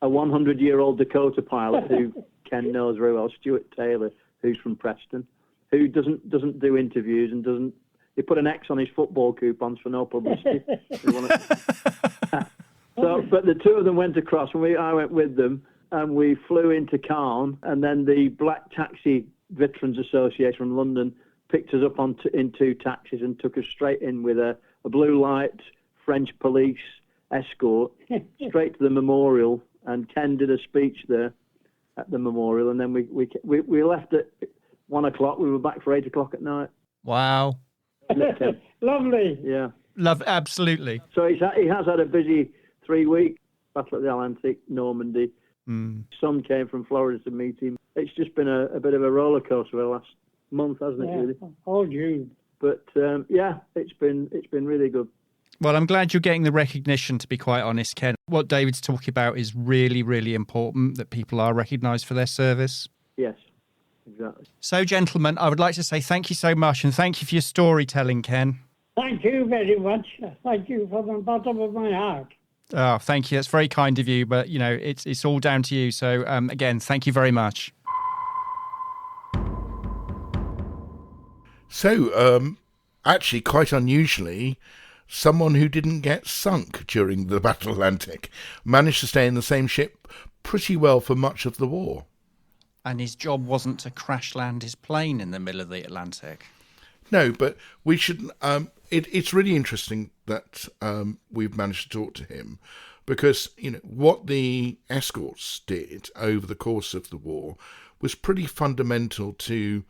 a 100-year-old Dakota pilot who Ken knows very well, Stuart Taylor, who's from Preston, who doesn't do interviews and doesn't. He put an X on his football coupons for no publicity. But the 2 of them went across, and I went with them, and we flew into Caen, and then the Black Taxi Veterans Association from London picked us up in 2 taxis and took us straight in with a blue light French police escort straight to the memorial, and Ken did a speech there at the memorial, and then we left at 1 o'clock. We were back for 8 o'clock at night. Wow. Lovely. Yeah. Absolutely. So he has had a busy 3 weeks. Battle of the Atlantic, Normandy. Son came from Florida to meet him. It's just been a bit of a roller coaster for the last month, hasn't it? Really? All June. But it's been really good. Well, I'm glad you're getting the recognition, to be quite honest, Ken. What David's talking about is really, really important, that people are recognised for their service. Yes, exactly. So, gentlemen, I would like to say thank you so much, and thank you for your storytelling, Ken. Thank you very much. Thank you from the bottom of my heart. Oh, thank you. That's very kind of you, but, it's all down to you. So, again, thank you very much. So, actually, quite unusually, someone who didn't get sunk during the Battle of Atlantic managed to stay in the same ship pretty well for much of the war. And his job wasn't to crash land his plane in the middle of the Atlantic. No, but we should. It's really interesting that we've managed to talk to him, because what the escorts did over the course of the war was pretty fundamental to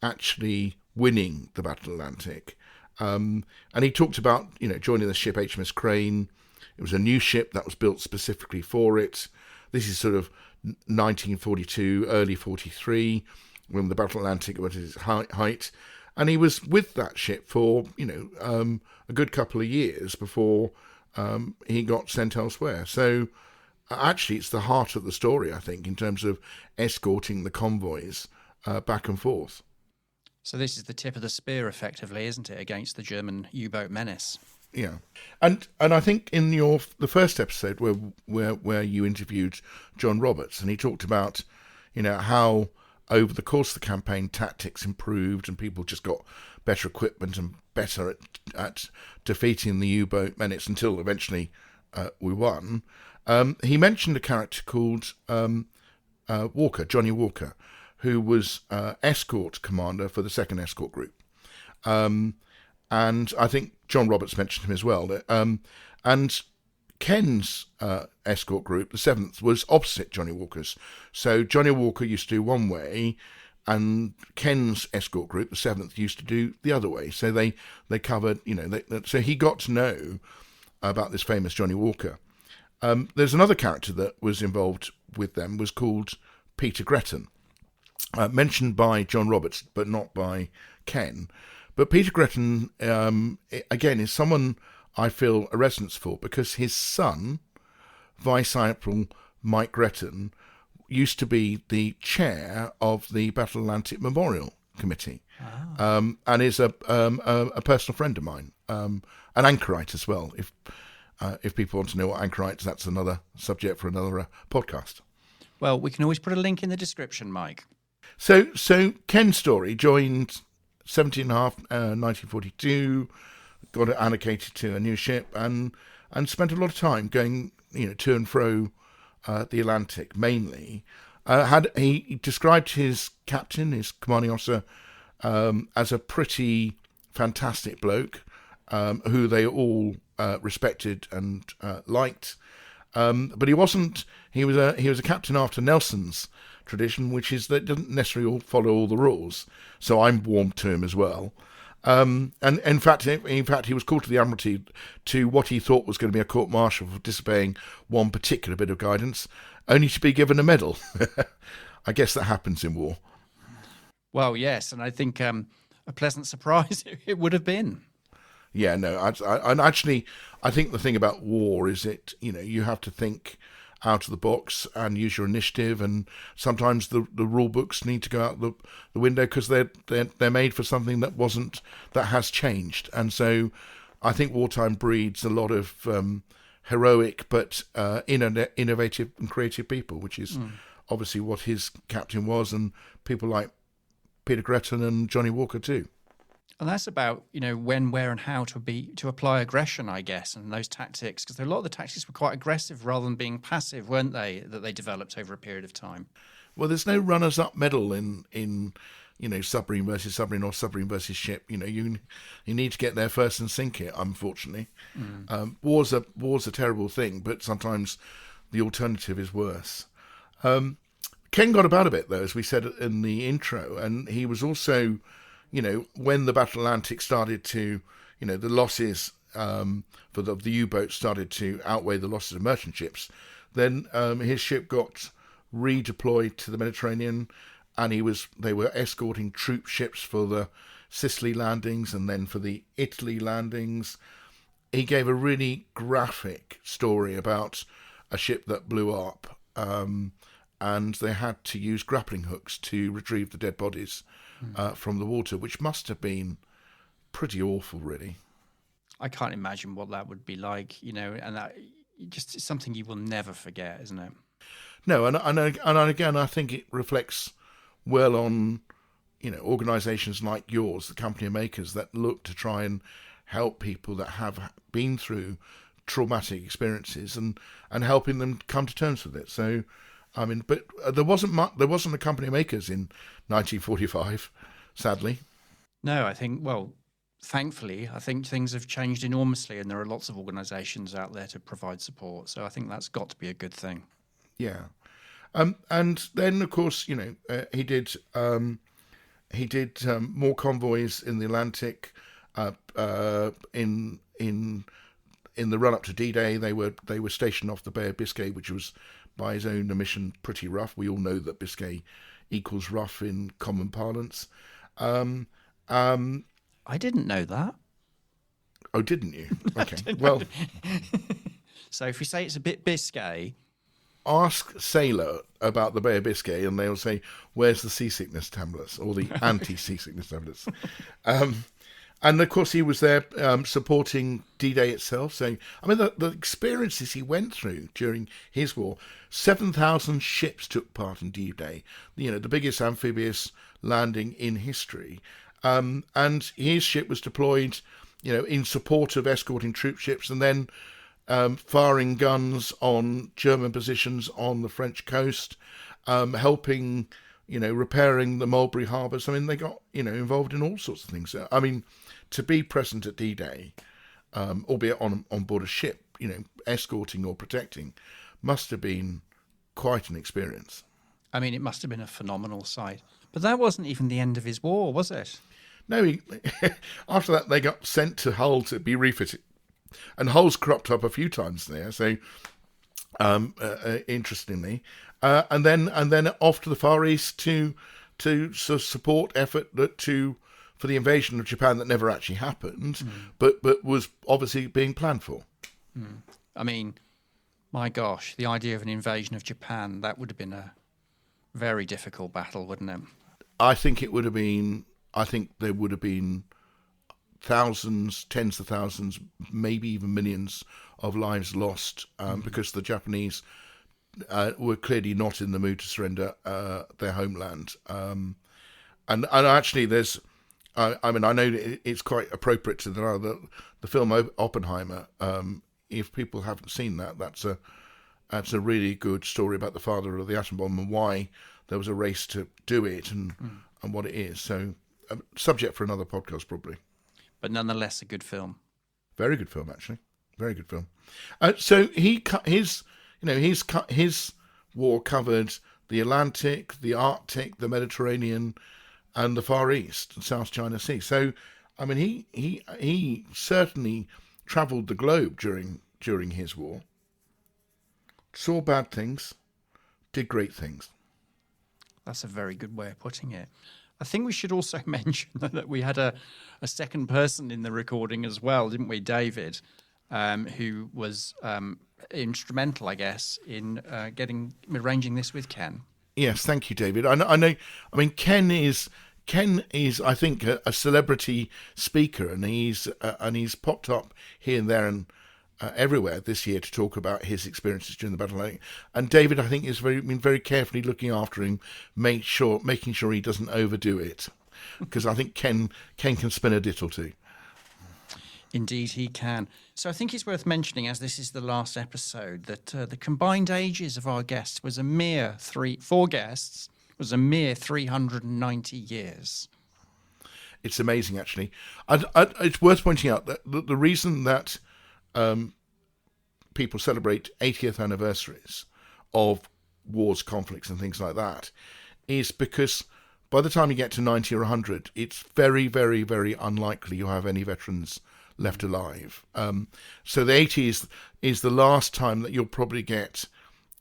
actually winning the Battle of Atlantic. And he talked about joining the ship HMS Crane. It was a new ship that was built specifically for it. This is sort of 1942, early 43, when the Battle of Atlantic was at its height. And he was with that ship for, a good couple of years before he got sent elsewhere. So actually, it's the heart of the story, I think, in terms of escorting the convoys back and forth. So this is the tip of the spear, effectively, isn't it, against the German U-boat menace? Yeah, and I think in the first episode where you interviewed John Roberts, and he talked about how over the course of the campaign tactics improved and people just got better equipment and better at defeating the U-boat menace until eventually we won. He mentioned a character called Walker, Johnny Walker, who was escort commander for the 2nd Escort Group. And I think John Roberts mentioned him as well. And Ken's escort group, the 7th, was opposite Johnny Walker's. So Johnny Walker used to do one way, and Ken's escort group, the 7th, used to do the other way. So they covered, so he got to know about this famous Johnny Walker. There's another character that was involved with them, was called Peter Gretton. Mentioned by John Roberts, but not by Ken. But Peter Gretton, again, is someone I feel a resonance for, because his son, Vice Admiral Mike Gretton, used to be the chair of the Battle of Atlantic Memorial Committee, and is a personal friend of mine, an anchorite as well. If people want to know what anchorites, that's another subject for another podcast. Well, we can always put a link in the description, Mike. So Ken's story, joined 1942, got allocated to a new ship, and spent a lot of time going, to and fro the Atlantic mainly. He described his captain, his commanding officer, as a pretty fantastic bloke who they all respected and liked. But he wasn't. He was a captain after Nelson's tradition, which is that doesn't necessarily all follow all the rules. So I'm warmed to him as well. And in fact, he was called to the Admiralty to what he thought was going to be a court-martial for disobeying one particular bit of guidance, only to be given a medal. I guess that happens in war. Well, yes, and I think a pleasant surprise it would have been. Yeah, no, I think the thing about war is you have to think out of the box and use your initiative, and sometimes the rule books need to go out the window because they're made for something that has changed. And so I think wartime breeds a lot of heroic but innovative and creative people, which is obviously what his captain was, and people like Peter Gretton and Johnny Walker too. And that's about, when, where and how to apply aggression, I guess, and those tactics, because a lot of the tactics were quite aggressive rather than being passive, weren't they, that they developed over a period of time. Well, there's no runners-up medal in submarine versus submarine or submarine versus ship. You need to get there first and sink it, unfortunately. War's a terrible thing, but sometimes the alternative is worse. Ken got about a bit, though, as we said in the intro, and he was also... when the Battle Atlantic started to, the losses for the U-boats started to outweigh the losses of merchant ships, then his ship got redeployed to the Mediterranean, and they were escorting troop ships for the Sicily landings and then for the Italy landings. He gave a really graphic story about a ship that blew up, and they had to use grappling hooks to retrieve the dead bodies from the water, which must have been pretty awful, really. I can't imagine what that would be like, and that just is something you will never forget, isn't it? No, and again, I think it reflects well on, organisations like yours, the company of makers, that look to try and help people that have been through traumatic experiences and helping them come to terms with it. So, I mean, but there wasn't a company of makers in 1945, sadly. No, I think, thankfully, I think things have changed enormously, and there are lots of organisations out there to provide support. So I think that's got to be a good thing. Yeah. And then, of course, he did more convoys in the Atlantic. In the run up to D-Day, they were stationed off the Bay of Biscay, which was, by his own admission, pretty rough. We all know that Biscay equals rough in common parlance. I didn't know that. Oh, didn't you? Okay. Well, so if we say it's a bit Biscay, ask sailor about the Bay of Biscay, and they'll say, "Where's the seasickness tablets or the anti-seasickness tablets?" And of course, he was there supporting D-Day itself. So, I mean, the experiences he went through during his war, 7,000 ships took part in D-Day, the biggest amphibious landing in history. And his ship was deployed, in support of escorting troop ships and then firing guns on German positions on the French coast, helping, repairing the Mulberry Harbours. I mean, they got, involved in all sorts of things. I mean, to be present at D-Day, albeit on board a ship, escorting or protecting, must have been quite an experience. I mean, it must have been a phenomenal sight. But that wasn't even the end of his war, was it? No, after that they got sent to Hull to be refitted. And Hull's cropped up a few times there, so interestingly. And then off to the Far East to sort of support effort for the invasion of Japan that never actually happened, but was obviously being planned for. I mean, my gosh, the idea of an invasion of Japan, that would have been a very difficult battle, wouldn't it? I think there would have been thousands, tens of thousands, maybe even millions of lives lost because the Japanese were clearly not in the mood to surrender their homeland. And actually, there's... I mean, I know it's quite appropriate to the film Oppenheimer. If people haven't seen that, that's a really good story about the father of the atom bomb and why there was a race to do it and what it is. So a subject for another podcast, probably. But nonetheless, a good film. Very good film, actually. Very good film. So he cut his war covered the Atlantic, the Arctic, the Mediterranean, and the Far East and South China Sea. So, I mean, he certainly travelled the globe during his war. Saw bad things, did great things. That's a very good way of putting it. I think we should also mention that we had a second person in the recording as well, didn't we, David, who was instrumental, I guess, in arranging this with Ken. Yes, thank you, David. I know. I mean, Ken is, I think, a celebrity speaker, and he's popped up here and there and everywhere this year to talk about his experiences during the Battle of Atlantic. And David, I think, has been very carefully looking after him, making sure he doesn't overdo it, because I think Ken can spin a dit or two. Indeed, he can. So I think it's worth mentioning, as this is the last episode, that the combined ages of our guests was a mere 390 years. It's amazing, actually. It's worth pointing out that the reason that people celebrate 80th anniversaries of wars, conflicts, and things like that is because by the time you get to 90 or 100, it's very, very, very unlikely you have any veterans left alive. So the 80s is the last time that you'll probably get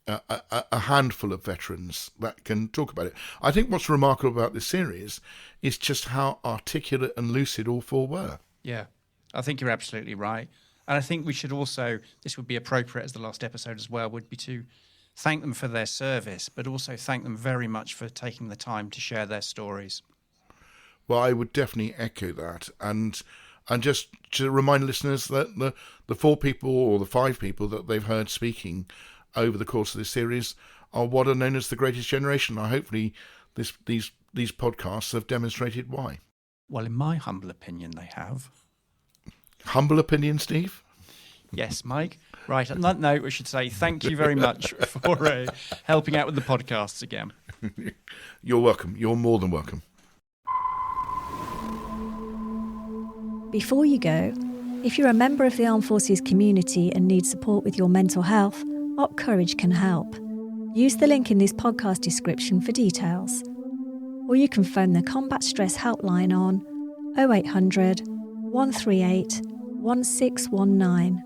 a handful of veterans that can talk about it. I think what's remarkable about this series is just how articulate and lucid all four were. Yeah, I think you're absolutely right. And I think we should also, this would be appropriate as the last episode as well, would be to thank them for their service, but also thank them very much for taking the time to share their stories. Well, I would definitely echo that. And just to remind listeners that the four people or the five people that they've heard speaking over the course of this series are what are known as the Greatest Generation. Now, hopefully these podcasts have demonstrated why. Well, in my humble opinion, they have. Humble opinion, Steve? Yes, Mike. Right, on that note, we should say thank you very much for helping out with the podcasts again. You're welcome. You're more than welcome. Before you go, if you're a member of the Armed Forces community and need support with your mental health, Op Courage can help. Use the link in this podcast description for details. Or you can phone the Combat Stress Helpline on 0800 138 1619.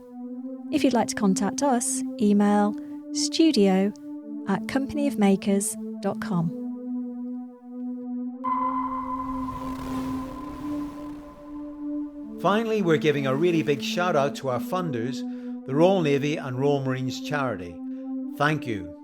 If you'd like to contact us, email studio@companyofmakers.com. Finally, we're giving a really big shout out to our funders, the Royal Navy and Royal Marines Charity. Thank you.